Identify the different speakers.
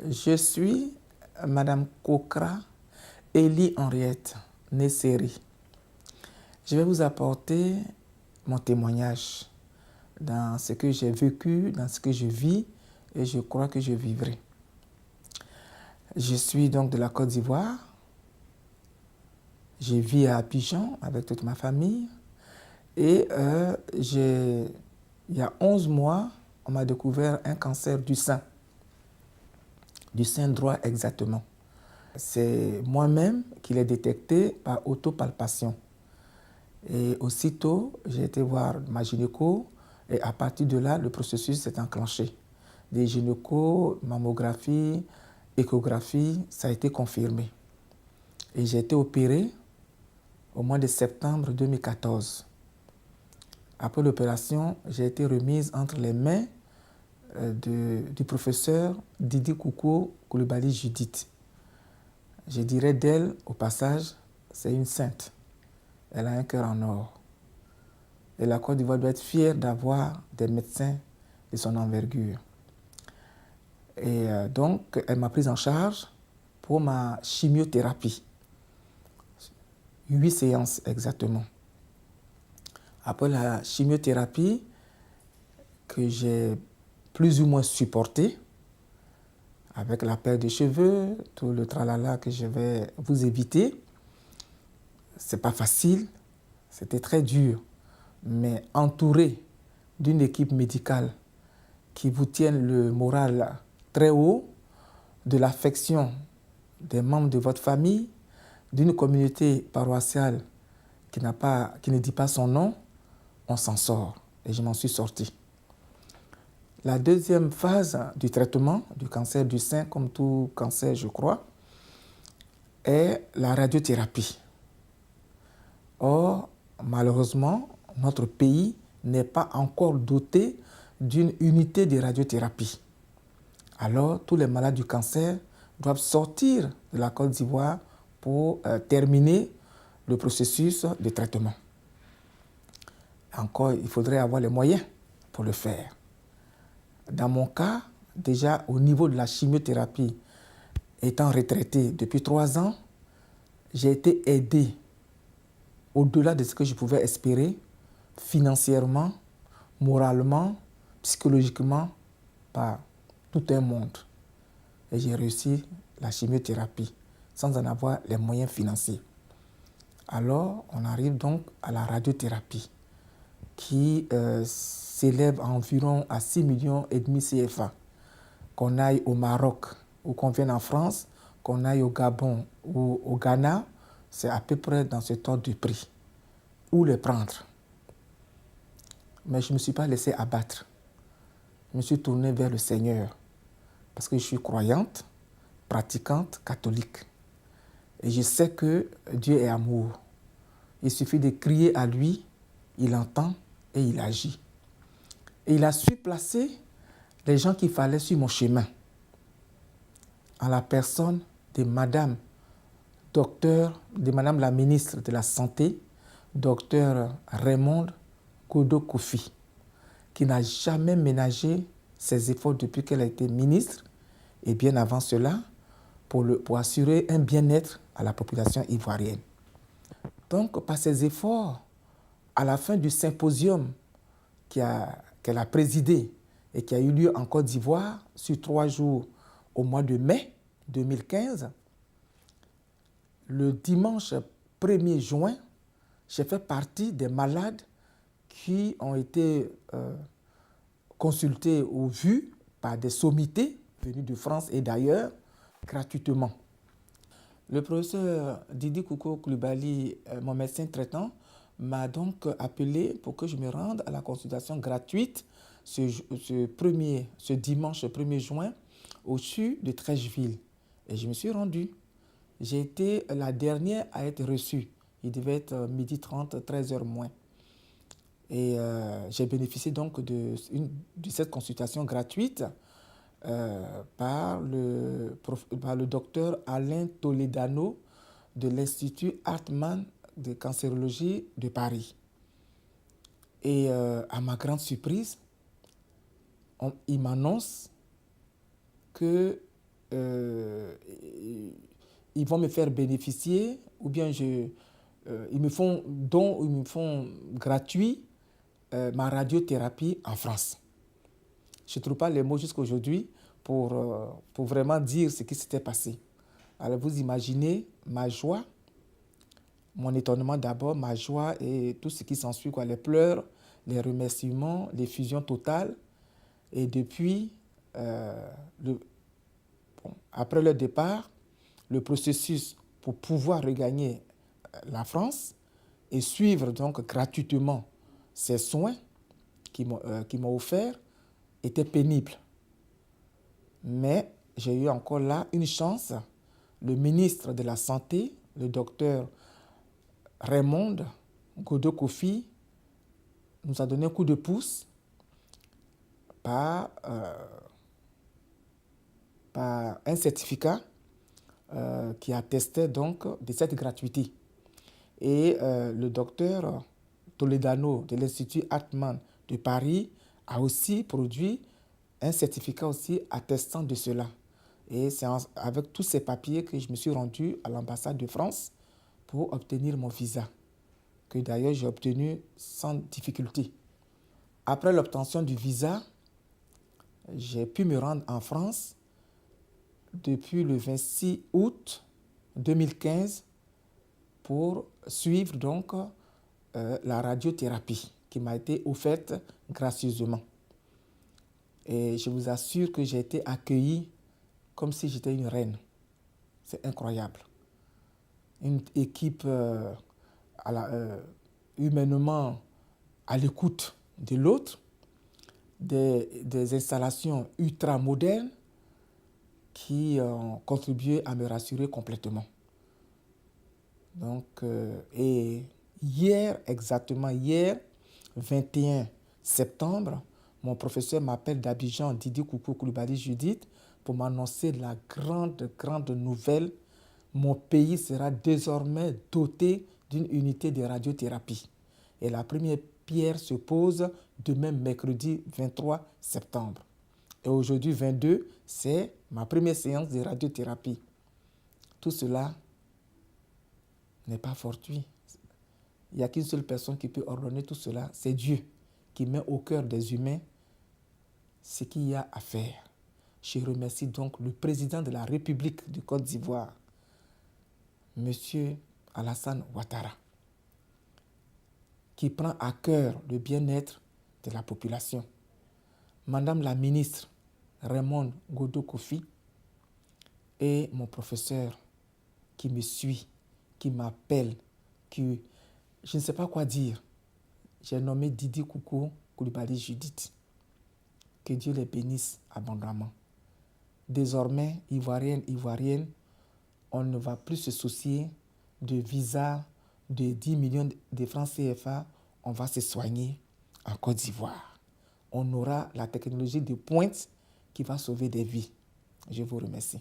Speaker 1: Je suis Madame Kokra Elie Henriette Nesseri. Je vais vous apporter mon témoignage dans ce que j'ai vécu, dans ce que je vis et je crois que je vivrai. Je suis donc de la Côte d'Ivoire. Je vis à Abidjan avec toute ma famille et il y a 11 mois, on m'a découvert un cancer du sein droit exactement. C'est moi-même qui l'ai détecté par autopalpation. Et aussitôt, j'ai été voir ma gynéco et à partir de là, le processus s'est enclenché. Des gynéco, mammographie, échographie, ça a été confirmé. Et j'ai été opéré au mois de septembre 2014. Après l'opération, j'ai été remise entre les mains du professeur Didi Koukou Coulibaly Judith. Je dirais d'elle, au passage, c'est une sainte. Elle a un cœur en or. Et la Côte d'Ivoire doit être fière d'avoir des médecins de son envergure. Et donc, elle m'a prise en charge pour ma chimiothérapie. 8 séances exactement. Après la chimiothérapie, que j'ai plus ou moins supportée, avec la perte de cheveux, tout le tralala que je vais vous éviter, c'est pas facile, c'était très dur. Mais entouré d'une équipe médicale qui vous tienne le moral très haut, de l'affection des membres de votre famille, d'une communauté paroissiale qui ne dit pas son nom, on s'en sort. Et je m'en suis sorti. La deuxième phase du traitement du cancer du sein, comme tout cancer, je crois, est la radiothérapie. Or, malheureusement, notre pays n'est pas encore doté d'une unité de radiothérapie. Alors, tous les malades du cancer doivent sortir de la Côte d'Ivoire pour terminer le processus de traitement. Encore, il faudrait avoir les moyens pour le faire. Dans mon cas, déjà au niveau de la chimiothérapie, étant retraité depuis 3 ans, j'ai été aidé au-delà de ce que je pouvais espérer, financièrement, moralement, psychologiquement, par tout un monde. Et j'ai réussi la chimiothérapie sans en avoir les moyens financiers. Alors, on arrive donc à la radiothérapie qui s'élève environ à 6,5 millions CFA. Qu'on aille au Maroc ou qu'on vienne en France, qu'on aille au Gabon ou au Ghana, c'est à peu près dans cet ordre de prix. Où les prendre? Mais je ne me suis pas laissé abattre. Je me suis tourné vers le Seigneur parce que je suis croyante, pratiquante, catholique. Et je sais que Dieu est amour. Il suffit de crier à lui, il entend et il agit. Et il a su placer les gens qu'il fallait sur mon chemin, en la personne de Madame la ministre de la Santé, Docteur Raymond Kodo Kofi, qui n'a jamais ménagé ses efforts depuis qu'elle a été ministre, et bien avant cela, pour assurer un bien-être à la population ivoirienne. Donc, par ses efforts, à la fin du symposium qu'elle a présidé et qui a eu lieu en Côte d'Ivoire sur 3 jours au mois de mai 2015, le dimanche 1er juin, j'ai fait partie des malades qui ont été consultés ou vus par des sommités venus de France et d'ailleurs gratuitement. Le professeur Didi Koukou Coulibaly, mon médecin traitant, m'a donc appelé pour que je me rende à la consultation gratuite ce dimanche 1er juin au CHU de Trècheville. Et je me suis rendu. J'ai été la dernière à être reçue. Il devait être 12h30, 13h moins. Et j'ai bénéficié donc de cette consultation gratuite par le docteur Alain Toledano de l'Institut Hartmann de cancérologie de Paris. Et à ma grande surprise, il m'annonce que ils vont me faire bénéficier, ou bien ils me font don, ils me font gratuit ma radiothérapie en France. Je ne trouve pas les mots jusqu'à aujourd'hui pour vraiment dire ce qui s'était passé. Alors vous imaginez ma joie, mon étonnement d'abord, ma joie et tout ce qui s'ensuit, quoi, les pleurs, les remerciements, l'effusion totale. Et depuis, après le départ, le processus pour pouvoir regagner la France et suivre donc gratuitement ces soins qu'ils m'ont offerts était pénible. Mais j'ai eu encore là une chance. Le ministre de la Santé, le docteur Raymond Godo-Kofi, nous a donné un coup de pouce par un certificat qui attestait donc de cette gratuité. Et le docteur Toledano de l'Institut Hartmann de Paris a aussi produit un certificat aussi attestant de cela. Et c'est avec tous ces papiers que je me suis rendu à l'ambassade de France pour obtenir mon visa, que d'ailleurs j'ai obtenu sans difficulté. Après l'obtention du visa, j'ai pu me rendre en France depuis le 26 août 2015 pour suivre donc la radiothérapie qui m'a été offerte gracieusement. Et je vous assure que j'ai été accueilli comme si j'étais une reine. C'est incroyable. Une équipe humainement à l'écoute de l'autre, des installations ultra modernes qui ont contribué à me rassurer complètement. Donc, et exactement hier, 21 septembre, mon professeur m'appelle d'Abidjan, Didi Koukou Koulibaly Judith, pour m'annoncer la grande nouvelle. Mon pays sera désormais doté d'une unité de radiothérapie. Et la première pierre se pose demain, mercredi 23 septembre. Et aujourd'hui, 22, c'est ma première séance de radiothérapie. Tout cela n'est pas fortuit. Il n'y a qu'une seule personne qui peut ordonner tout cela, c'est Dieu, qui met au cœur des humains ce qu'il y a à faire. Je remercie donc le président de la République de Côte d'Ivoire, M. Alassane Ouattara, qui prend à cœur le bien-être de la population. Madame la ministre Raymond Godo-Kofi et mon professeur qui me suit, qui m'appelle, qui... Je ne sais pas quoi dire. J'ai nommé Didi Koukou Koulibaly Judith. Que Dieu les bénisse abondamment. Désormais, Ivoirienne, on ne va plus se soucier de visa de 10 millions de francs CFA. On va se soigner en Côte d'Ivoire. On aura la technologie de pointe qui va sauver des vies. Je vous remercie.